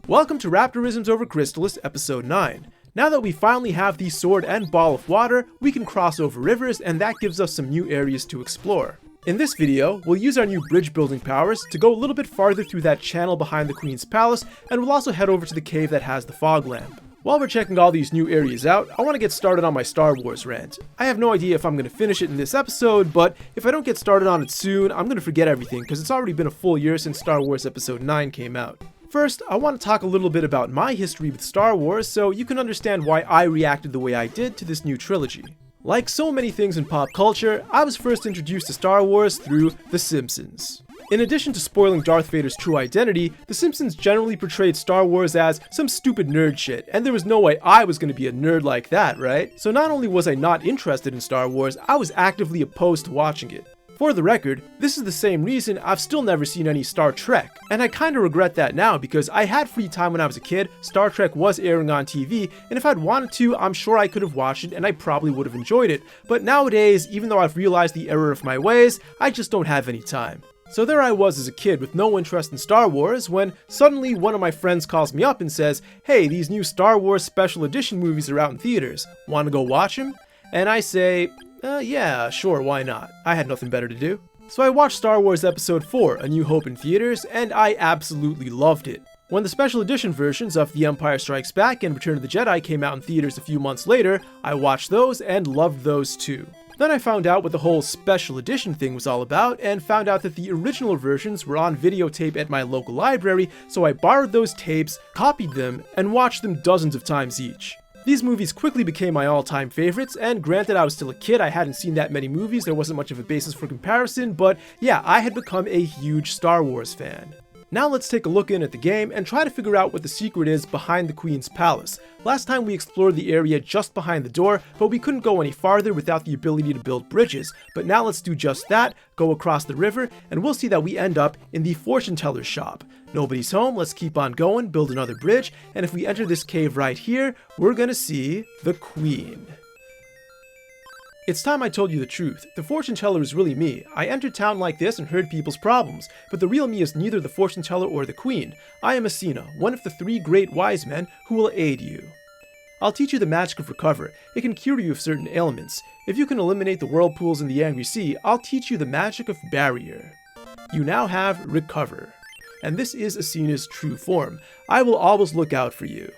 Welcome to Raptorisms over Crystalis, episode 9. Now that we finally have the sword and ball of water, we can cross over rivers, and that gives us some new areas to explore. In this video, we'll use our new bridge building powers to go a little bit farther through that channel behind the Queen's Palace, and we'll also head over to the cave that has the fog lamp. While we're checking all these new areas out, I want to get started on my Star Wars rant. I have no idea if I'm going to finish it in this episode, but if I don't get started on it soon, I'm going to forget everything because it's already been a full year since Star Wars Episode 9 came out. First, I want to talk a little bit about my history with Star Wars so you can understand why I reacted the way I did to this new trilogy. Like so many things in pop culture, I was first introduced to Star Wars through The Simpsons. In addition to spoiling Darth Vader's true identity, The Simpsons generally portrayed Star Wars as some stupid nerd shit, and there was no way I was going to be a nerd like that, right? So not only was I not interested in Star Wars, I was actively opposed to watching it. For the record, this is the same reason I've still never seen any Star Trek, and I kinda regret that now because I had free time when I was a kid, Star Trek was airing on TV, and if I'd wanted to, I'm sure I could have watched it and I probably would have enjoyed it, but nowadays, even though I've realized the error of my ways, I just don't have any time. So there I was as a kid with no interest in Star Wars when suddenly one of my friends calls me up and says, "Hey, these new Star Wars special edition movies are out in theaters, wanna go watch them?" And I say, yeah, sure, why not? I had nothing better to do. So I watched Star Wars Episode 4, A New Hope in theaters, and I absolutely loved it. When the special edition versions of The Empire Strikes Back and Return of the Jedi came out in theaters a few months later, I watched those and loved those too. Then I found out what the whole special edition thing was all about, and found out that the original versions were on videotape at my local library, so I borrowed those tapes, copied them, and watched them dozens of times each. These movies quickly became my all-time favorites, and granted I was still a kid, I hadn't seen that many movies, there wasn't much of a basis for comparison, but yeah, I had become a huge Star Wars fan. Now let's take a look in at the game and try to figure out what the secret is behind the Queen's Palace. Last time we explored the area just behind the door, but we couldn't go any farther without the ability to build bridges, but now let's do just that, go across the river, and we'll see that we end up in the fortune teller's shop. Nobody's home, let's keep on going, build another bridge, and if we enter this cave right here, we're gonna see the Queen. It's time I told you the truth. The fortune teller is really me. I entered town like this and heard people's problems, but the real me is neither the fortune teller or the Queen. I am Asina, one of the 3 great wise men who will aid you. I'll teach you the magic of recover. It can cure you of certain ailments. If you can eliminate the whirlpools in the angry sea, I'll teach you the magic of barrier. You now have recover. And this is Asina's true form. I will always look out for you.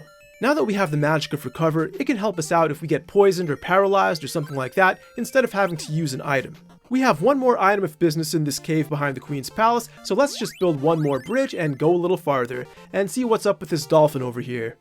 Now that we have the magic of recover, it can help us out if we get poisoned or paralyzed or something like that, instead of having to use an item. We have one more item of business in this cave behind the Queen's Palace, so let's just build one more bridge and go a little farther, and see what's up with this dolphin over here.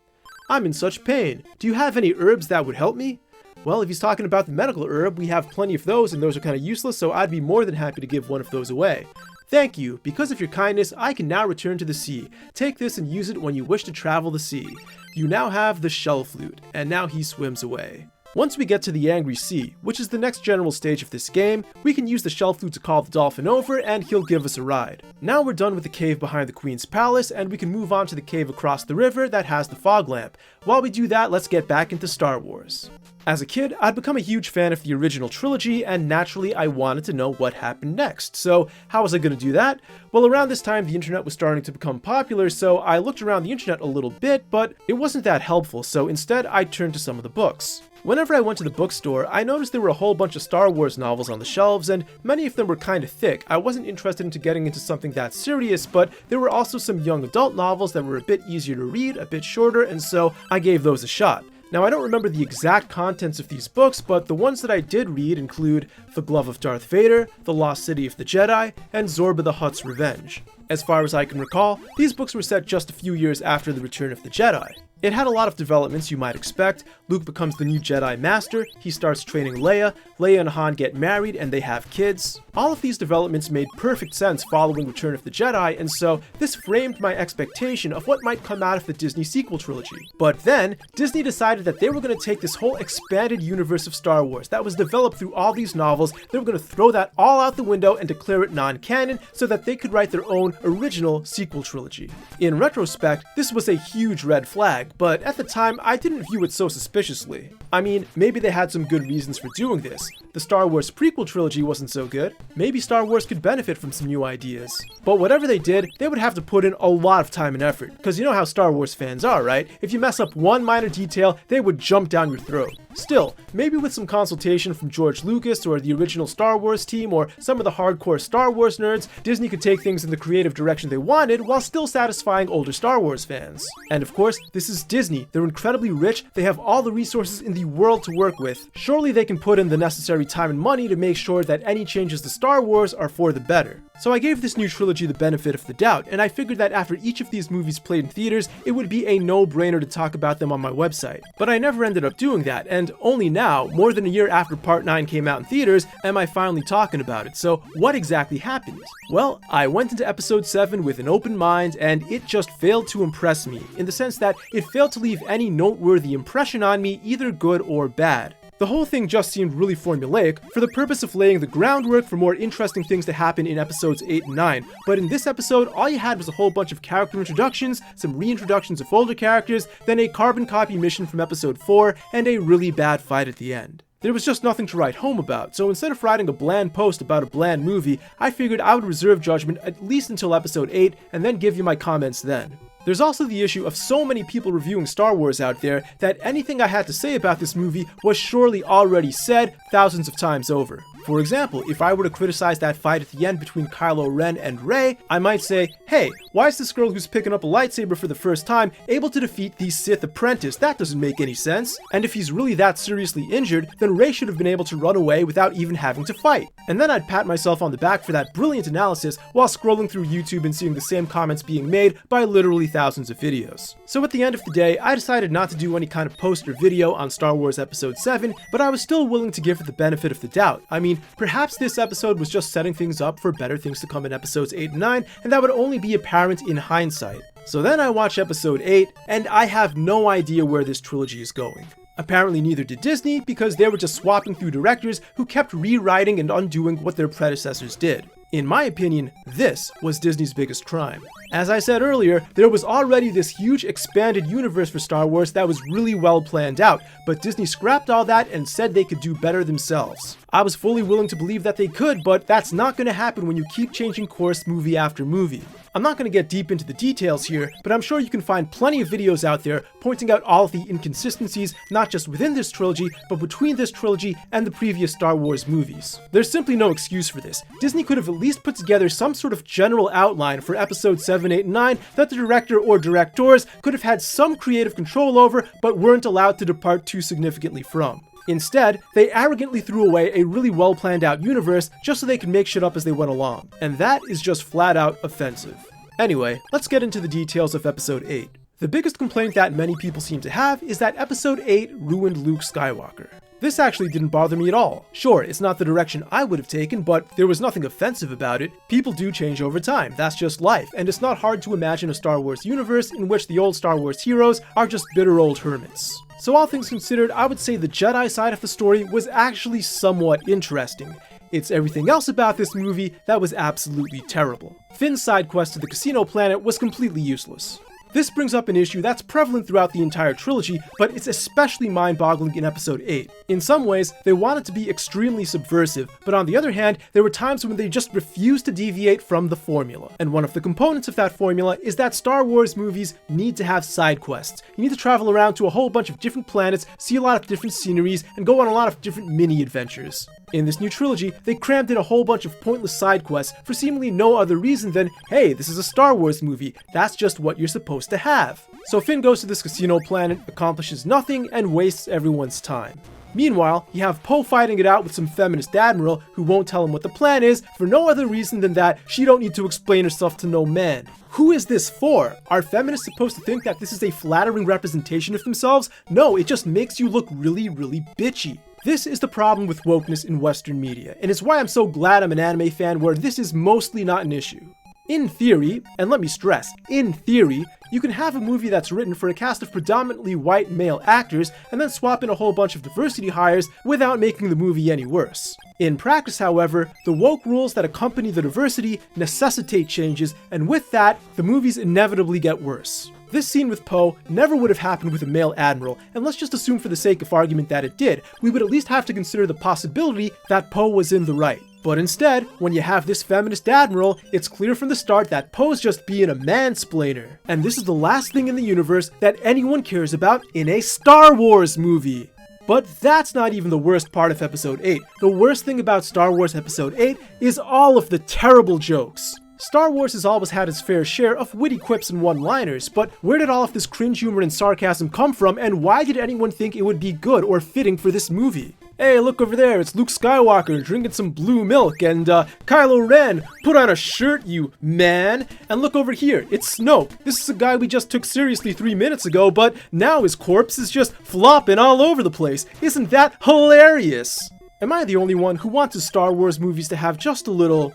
I'm in such pain. Do you have any herbs that would help me? Well, if he's talking about the medical herb, we have plenty of those, and those are kind of useless, so I'd be more than happy to give one of those away. Thank you. Because of your kindness, I can now return to the sea. Take this and use it when you wish to travel the sea. You now have the shell flute, and now he swims away. Once we get to the angry sea, which is the next general stage of this game, we can use the shell flute to call the dolphin over and he'll give us a ride. Now we're done with the cave behind the Queen's Palace and we can move on to the cave across the river that has the fog lamp. While we do that, let's get back into Star Wars. As a kid, I'd become a huge fan of the original trilogy, and naturally I wanted to know what happened next. So how was I going to do that? Well, around this time the internet was starting to become popular, so I looked around the internet a little bit, but it wasn't that helpful, so instead I turned to some of the books. Whenever I went to the bookstore, I noticed there were a whole bunch of Star Wars novels on the shelves, and many of them were kind of thick. I wasn't interested into getting into something that serious, but there were also some young adult novels that were a bit easier to read, a bit shorter, and so I gave those a shot. Now, I don't remember the exact contents of these books, but the ones that I did read include The Glove of Darth Vader, The Lost City of the Jedi, and Zorba the Hutt's Revenge. As far as I can recall, these books were set just a few years after the Return of the Jedi. It had a lot of developments you might expect. Luke becomes the new Jedi Master, he starts training Leia, Leia and Han get married and they have kids. All of these developments made perfect sense following Return of the Jedi, and so this framed my expectation of what might come out of the Disney sequel trilogy. But then, Disney decided that they were going to take this whole expanded universe of Star Wars that was developed through all these novels, they were going to throw that all out the window and declare it non-canon so that they could write their own original sequel trilogy. In retrospect, this was a huge red flag. formulaic, but at the time, I didn't view it so suspiciously. I mean, maybe they had some good reasons for doing this. The Star Wars prequel trilogy wasn't so good. Maybe Star Wars could benefit from some new ideas. But whatever they did, they would have to put in a lot of time and effort, because you know how Star Wars fans are, right? If you mess up one minor detail, they would jump down your throat. Still, maybe with some consultation from George Lucas or the original Star Wars team or some of the hardcore Star Wars nerds, Disney could take things in the creative direction they wanted while still satisfying older Star Wars fans. And of course, this is Disney. They're incredibly rich, they have all the resources in the world to work with. Surely they can put in the necessary time and money to make sure that any changes to Star Wars are for the better. So I gave this new trilogy the benefit of the doubt, and I figured that after each of these movies played in theaters, it would be a no-brainer to talk about them on my website. But I never ended up doing that, and only now, more than a year after Part 9 came out in theaters, am I finally talking about it. So what exactly happened? Well, I went into episode 7 with an open mind, and it just failed to impress me, in the sense that it failed to leave any noteworthy impression on me, either good or bad. The whole thing just seemed really formulaic for the purpose of laying the groundwork for more interesting things to happen in episodes 8 and 9, but in this episode, all you had was a whole bunch of character introductions, some reintroductions of older characters, then a carbon copy mission from episode 4, and a really bad fight at the end. There was just nothing to write home about, so instead of writing a bland post about a bland movie, I figured I would reserve judgment at least until episode 8, and then give you my comments then. There's also the issue of so many people reviewing Star Wars out there that anything I had to say about this movie was surely already said thousands of times over. For example, if I were to criticize that fight at the end between Kylo Ren and Rey, I might say, hey, why is this girl who's picking up a lightsaber for the first time able to defeat the Sith apprentice? That doesn't make any sense. And if he's really that seriously injured, then Rey should have been able to run away without even having to fight. And then I'd pat myself on the back for that brilliant analysis while scrolling through YouTube and seeing the same comments being made by literally thousands of videos. So at the end of the day, I decided not to do any kind of post or video on Star Wars Episode 7, but I was still willing to give it the benefit of the doubt. I mean, perhaps this episode was just setting things up for better things to come in episodes 8 and 9, and that would only be apparent in hindsight. So then I watch episode 8, and I have no idea where this trilogy is going. Apparently neither did Disney, because they were just swapping through directors who kept rewriting and undoing what their predecessors did. In my opinion, this was Disney's biggest crime. As I said earlier, there was already this huge expanded universe for Star Wars that was really well planned out, but Disney scrapped all that and said they could do better themselves. I was fully willing to believe that they could, but that's not going to happen when you keep changing course movie after movie. I'm not going to get deep into the details here, but I'm sure you can find plenty of videos out there pointing out all of the inconsistencies, not just within this trilogy, but between this trilogy and the previous Star Wars movies. There's simply no excuse for this. Disney could have at least put together some sort of general outline for episodes 7, 8, and 9 that the director or directors could have had some creative control over, but weren't allowed to depart too significantly from. Instead, they arrogantly threw away a really well planned out universe just so they could make shit up as they went along. And that is just flat out offensive. Anyway, let's get into the details of episode 8. The biggest complaint that many people seem to have is that episode 8 ruined Luke Skywalker. This actually didn't bother me at all. Sure, it's not the direction I would have taken, but there was nothing offensive about it. People do change over time, that's just life, and it's not hard to imagine a Star Wars universe in which the old Star Wars heroes are just bitter old hermits. So all things considered, I would say the Jedi side of the story was actually somewhat interesting. It's everything else about this movie that was absolutely terrible. Finn's side quest to the casino planet was completely useless. This brings up an issue that's prevalent throughout the entire trilogy, but it's especially mind-boggling in episode 8. In some ways, they wanted to be extremely subversive, but on the other hand, there were times when they just refused to deviate from the formula. And one of the components of that formula is that Star Wars movies need to have side quests. You need to travel around to a whole bunch of different planets, see a lot of different sceneries, and go on a lot of different mini-adventures. In this new trilogy, they crammed in a whole bunch of pointless side quests for seemingly no other reason than, hey, this is a Star Wars movie, that's just what you're supposed to have. So Finn goes to this casino planet, accomplishes nothing, and wastes everyone's time. Meanwhile, you have Poe fighting it out with some feminist admiral who won't tell him what the plan is for no other reason than that she don't need to explain herself to no man. Who is this for? Are feminists supposed to think that this is a flattering representation of themselves? No, it just makes you look really, really bitchy. This is the problem with wokeness in Western media, and it's why I'm so glad I'm an anime fan where this is mostly not an issue. In theory, and let me stress, in theory, you can have a movie that's written for a cast of predominantly white male actors and then swap in a whole bunch of diversity hires without making the movie any worse. In practice, however, the woke rules that accompany the diversity necessitate changes, and with that, the movies inevitably get worse. This scene with Poe never would have happened with a male admiral, and let's just assume for the sake of argument that it did. We would at least have to consider the possibility that Poe was in the right. But instead, when you have this feminist admiral, it's clear from the start that Poe's just being a mansplainer. And this is the last thing in the universe that anyone cares about in a Star Wars movie. But that's not even the worst part of Episode 8. The worst thing about Star Wars Episode 8 is all of the terrible jokes. Star Wars has always had its fair share of witty quips and one-liners, but where did all of this cringe humor and sarcasm come from, and why did anyone think it would be good or fitting for this movie? Hey, look over there, it's Luke Skywalker drinking some blue milk, and Kylo Ren, put on a shirt, you man! And look over here, it's Snoke. This is a guy we just took seriously 3 minutes ago, but now his corpse is just flopping all over the place. Isn't that hilarious? Am I the only one who wants his Star Wars movies to have just a little,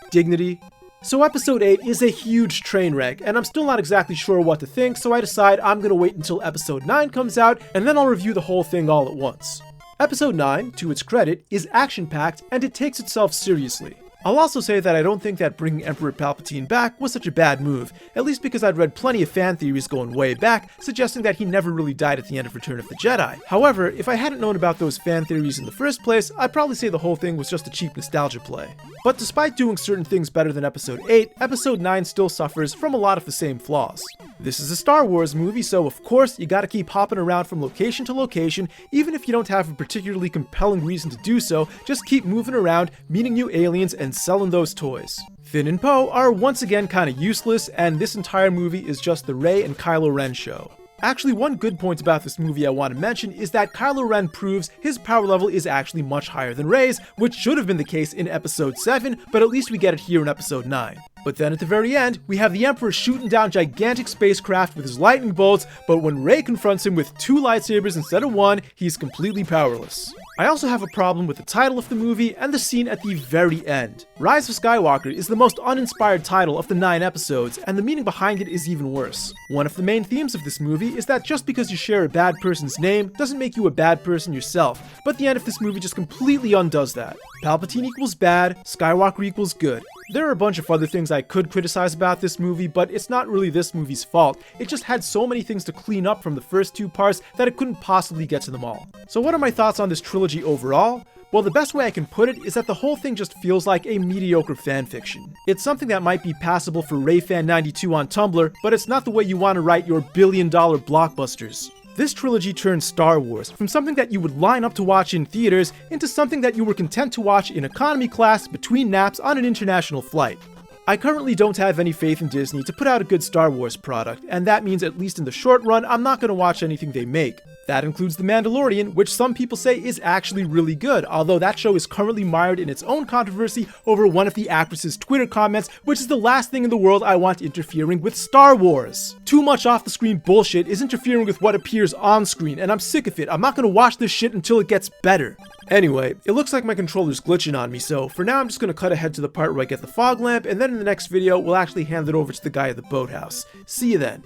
dignity? So Episode 8 is a huge train wreck, and I'm still not exactly sure what to think, so I decide I'm gonna wait until Episode 9 comes out, and then I'll review the whole thing all at once. Episode 9, to its credit, is action-packed, and it takes itself seriously. I'll also say that I don't think that bringing Emperor Palpatine back was such a bad move, at least because I'd read plenty of fan theories going way back, suggesting that he never really died at the end of Return of the Jedi. However, if I hadn't known about those fan theories in the first place, I'd probably say the whole thing was just a cheap nostalgia play. But despite doing certain things better than Episode 8, Episode 9 still suffers from a lot of the same flaws. This is a Star Wars movie, so of course you gotta keep hopping around from location to location, even if you don't have a particularly compelling reason to do so, just keep moving around, meeting new aliens, and selling those toys. Finn and Poe are once again kinda useless, and this entire movie is just the Rey and Kylo Ren show. Actually, one good point about this movie I want to mention is that Kylo Ren proves his power level is actually much higher than Rey's, which should have been the case in Episode 7, but at least we get it here in Episode 9. But then at the very end, we have the Emperor shooting down gigantic spacecraft with his lightning bolts, but when Rey confronts him with 2 lightsabers instead of 1, he's completely powerless. I also have a problem with the title of the movie and the scene at the very end. Rise of Skywalker is the most uninspired title of the 9 episodes, and the meaning behind it is even worse. One of the main themes of this movie is that just because you share a bad person's name doesn't make you a bad person yourself, but the end of this movie just completely undoes that. Palpatine equals bad, Skywalker equals good. There are a bunch of other things I could criticize about this movie, but it's not really this movie's fault. It just had so many things to clean up from the first 2 parts that it couldn't possibly get to them all. So what are my thoughts on this trilogy overall? Well, the best way I can put it is that the whole thing just feels like a mediocre fanfiction. It's something that might be passable for RayFan92 on Tumblr, but it's not the way you want to write your billion-dollar blockbusters. This trilogy turned Star Wars from something that you would line up to watch in theaters into something that you were content to watch in economy class between naps on an international flight. I currently don't have any faith in Disney to put out a good Star Wars product, and that means at least in the short run, I'm not going to watch anything they make. That includes The Mandalorian, which some people say is actually really good, although that show is currently mired in its own controversy over one of the actress's Twitter comments, which is the last thing in the world I want interfering with Star Wars. Too much off-the-screen bullshit is interfering with what appears on-screen, and I'm sick of it. I'm not going to watch this shit until it gets better. Anyway, it looks like my controller's glitching on me, so for now I'm just going to cut ahead to the part where I get the fog lamp, and then in the next video we'll actually hand it over to the guy at the boathouse. See you then.